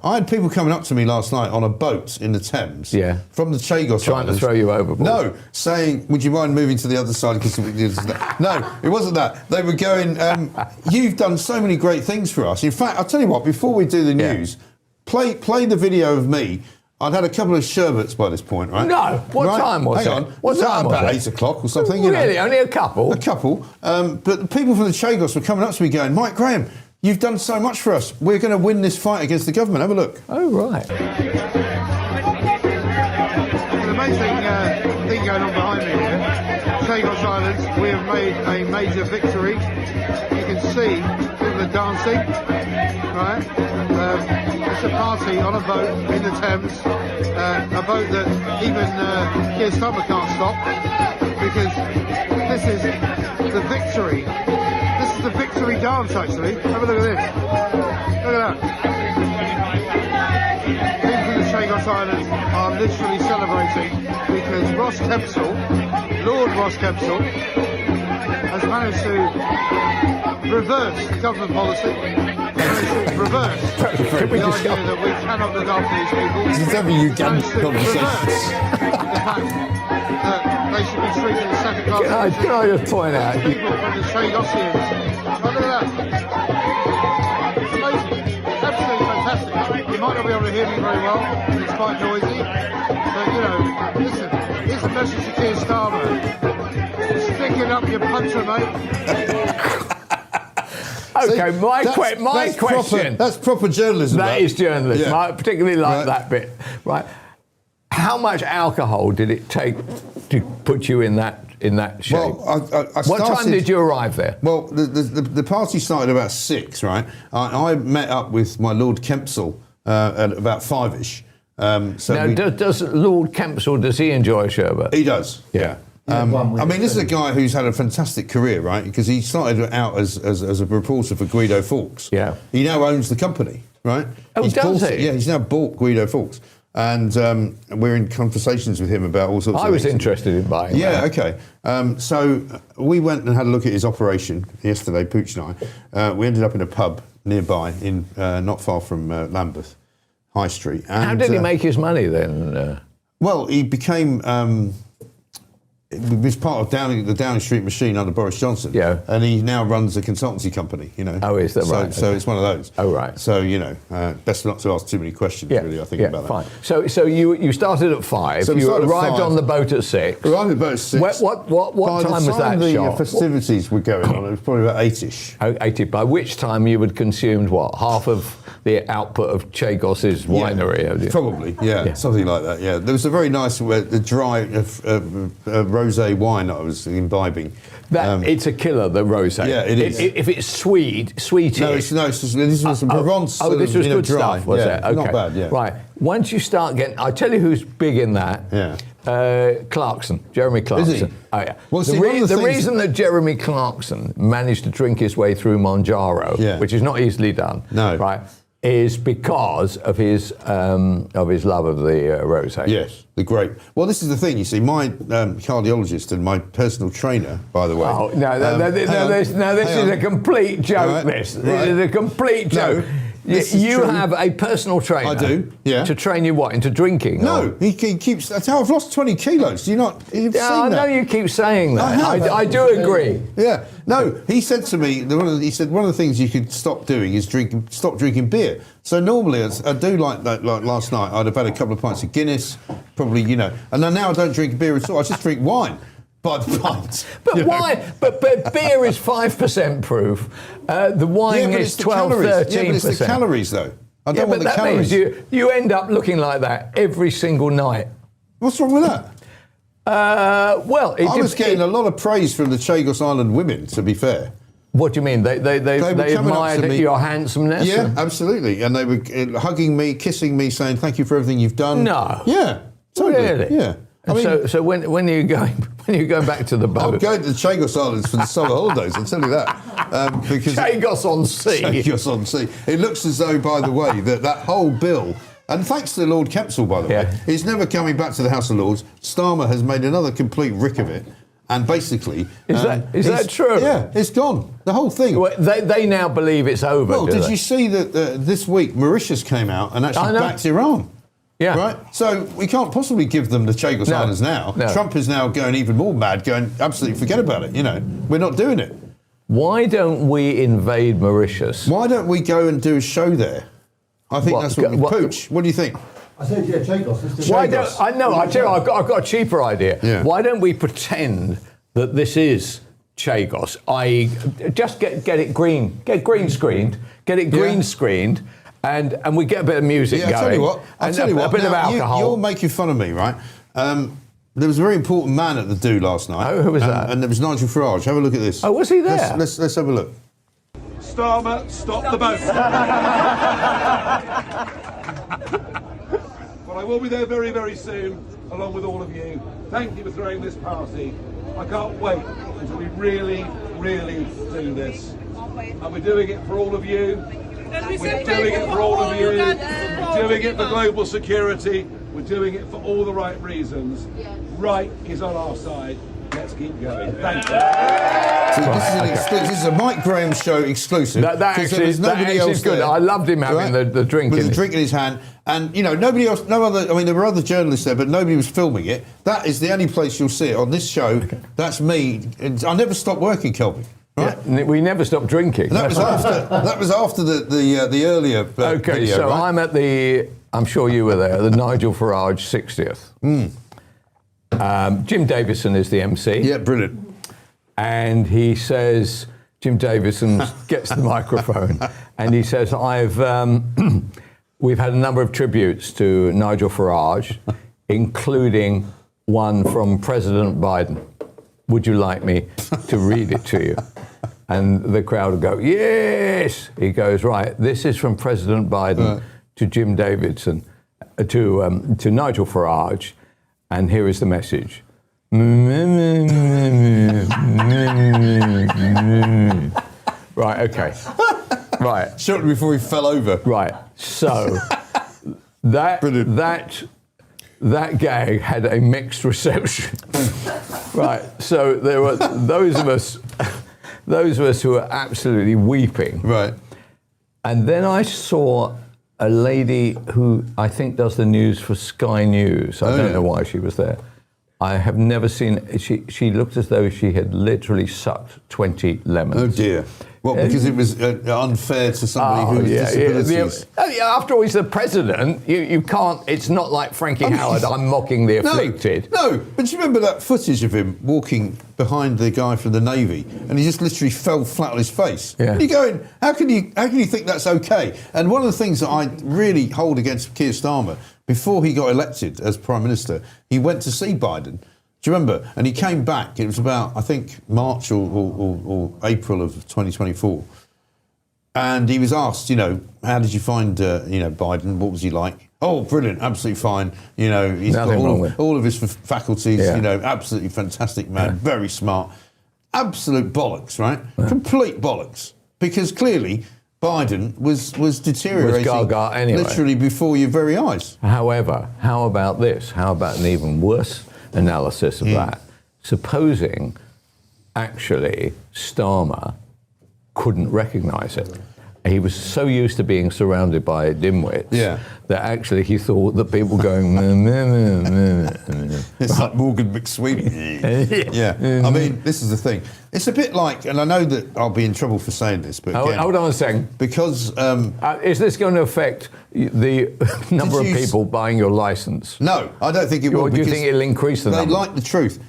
I had people coming up to me last night on a boat in the Thames from the Chagos Trying Islands. to throw you overboard. No, saying, would you mind moving to the other side? No, it wasn't that. They were going, you've done so many great things for us. In fact, I'll tell you what, before we do the news, play the video of me. I'd had a couple of sherbets by this point, right? No. What time was it? Hang on. What time was it? About 8 o'clock or something. Really? Only a couple? A couple. But the people from the Chagos were coming up to me going, Mike Graham, you've done so much for us. We're going to win this fight against the government. Have a look. Oh, right. The amazing thing going on behind me here, Chagos Islands, we have made a major victory. You can see people are dancing, right? It's a party on a boat in the Thames, a boat that even Keir Starmer can't stop, because this is the victory. This is the victory dance, actually. Have a look at this. Look at that. People from the Chagos Islands are literally celebrating because Lord Ross Kempel, has managed to reverse government policy. Reverse the idea that we cannot look after these people. This is every Ugandan conversation. The fact that they should be treated as second class. Can I just point out? People from the Chagosians. Oh, look at that. It's amazing. Absolutely fantastic. You might not be able to hear me very well. It's quite noisy. But, listen, here's a message to Keir Starmer. Stick it up your puncher, mate. Okay, my question. That's proper journalism. That is journalism. Yeah. I particularly like that bit. Right. How much alcohol did it take to put you in that shape? Well, what time did you arrive there? Well, the party started about 6, right? I met up with my Lord Kempel at about 5ish. Does Lord Kempel, does he enjoy a sherbet? He does, yeah. I mean, this is a guy who's had a fantastic career, right? Because he started out as a reporter for Guido Fawkes. Yeah. He now owns the company, right? Oh, does he? Yeah, he's now bought Guido Fawkes. And we're in conversations with him about all sorts of things. I was interested in buying that. Okay. So we went and had a look at his operation yesterday, Pooch and I. We ended up in a pub nearby, not far from Lambeth High Street. And, how did he make his money then? Well, he became... He was part of the Downing Street machine under Boris Johnson. Yeah. And he now runs a consultancy company, Oh, is that right? So it's one of those. Oh, right. So, best not to ask too many questions, really, I think, about fine. that. So you started at 5. So you arrived on the boat at 6. Arrived on the boat at 6. What time was that the shot? festivities were going on, it was probably about 8ish. 80. By which time you had consumed, half of the output of Chagos's winery? Yeah, probably, something like that, yeah. There was a very nice, the dry rosé wine that I was imbibing. It's a killer, the rosé. Yeah, it is. If it's sweetish. This was some Provence. This was good dry. stuff, was it? Okay. Not bad, yeah. Right. Once you start getting, I tell you who's big in that. Yeah. Clarkson, Jeremy Clarkson. Is he? Oh yeah. Well, the reason that Jeremy Clarkson managed to drink his way through Monjaro, which is not easily done, right, is because of his love of the rosé. Yes, the grape. Well, this is the thing. You see, my cardiologist and my personal trainer, by the way. Oh no! This is a complete joke. Right. This is a complete joke. You have a personal trainer. I do, yeah. To train you into drinking? No, he keeps... That's how I've lost 20 kilos. Do you not... You've seen I know that? you keep saying that. I do agree. Yeah. No, he said to me, one of the things you could stop doing is stop drinking beer. So normally I do like that. Like last night, I'd have had a couple of pints of Guinness, probably, and now I don't drink beer at all. I just drink wine. By the pint. But why? But beer is 5% proof. The wine is 12, 13%. Yeah, but it's the calories, though. I don't want the calories. Means you end up looking like that every single night. What's wrong with that? I was getting a lot of praise from the Chagos Island women, to be fair. What do you mean? They admired your handsomeness? Yeah, absolutely. And they were hugging me, kissing me, saying thank you for everything you've done. No. Yeah. Totally. Really? Yeah. So when are you going? When are you going back to the boat? I'm going to the Chagos Islands for the summer holidays. I'll tell you that. Because Chagos on sea. Chagos on sea. It looks as though, by the way, that whole bill. And thanks to Lord Kempel, by the way, he's never coming back to the House of Lords. Starmer has made another complete rick of it. And basically... Is that true? Yeah, it's gone. The whole thing. Well, they now believe it's over, Well, did you see that this week Mauritius came out and actually backed Iran? Yeah. Right? So we can't possibly give them the Chagos Islands now. No. Trump is now going even more mad, going, absolutely forget about it, We're not doing it. Why don't we invade Mauritius? Why don't we go and do a show there? I think that's what we pooch. What do you think? I said, yeah, Chagos. I've got a cheaper idea. Yeah. Why don't we pretend that this is Chagos? I.e., just get it green screened, and we get a bit of music going. I'll tell you what. A bit of alcohol. You're making fun of me, right? There was a very important man at the do last night. Oh, who was that? And there was Nigel Farage. Have a look at this. Oh, was he there? Let's have a look. Starmer, stop the boat. Well, I will be there very, very soon, along with all of you. Thank you for throwing this party. I can't wait until we really, really do this. And we're doing it for all of you. We're doing it for all of you. We're doing it for global security. We're doing it for all the right reasons. Right is on our side. Let's keep going. Thank you. This is a Mike Graham show exclusive. That actually is good. I loved him having the drink with the drink in his hand. And, nobody else, there were other journalists there, but nobody was filming it. That is the only place you'll see it on this show. Okay. That's me. I never stopped working, Kelby. Right? Yeah, we never stopped drinking. And that was after the earlier okay, video, so right? I'm sure you were there, the Nigel Farage 60th. Jim Davison is the MC. Yeah, brilliant. And he says, Jim Davison gets the microphone, and he says, we've had a number of tributes to Nigel Farage, including one from President Biden. Would you like me to read it to you? And the crowd would go, yes. He goes, right, this is from President Biden to Jim Davidson, to Nigel Farage, and here is the message. Right, okay. Right. Shortly before he fell over. Right. So that gag had a mixed reception. Right. So there were those of us who were absolutely weeping. Right. And then I saw a lady who I think does the news for Sky News. I don't know why she was there. I have never seen. She looked as though she had literally sucked 20 lemons. Oh dear. Well, because it was unfair to somebody who has disabilities. After all, he's the president. You can't. It's not like Frankie Howard. I'm mocking the afflicted. No, but you remember that footage of him walking behind the guy from the Navy, and he just literally fell flat on his face. Yeah. And you're going, how can you think that's okay? And one of the things that I really hold against Keir Starmer, before he got elected as Prime Minister, he went to see Biden. Do you remember? And he came back. It was about, I think, March or April of 2024. And he was asked, how did you find, Biden? What was he like? Oh, brilliant, absolutely fine. He's got all of his faculties. Absolutely fantastic man, very smart. Absolute bollocks, right? Yeah. Complete bollocks. Because clearly Biden was deteriorating anyway. Literally before your very eyes. However, how about this? How about an even worse analysis of that? Supposing actually Starmer couldn't recognise it. He was so used to being surrounded by dimwits that actually he thought that people going it's like Morgan McSweeney. I mean, this is the thing. It's a bit like, and I know that I'll be in trouble for saying this, but again, hold on a second. Because is this going to affect the number of people buying your licence? No, I don't think it will. Or do you think it'll increase the number? They like the truth.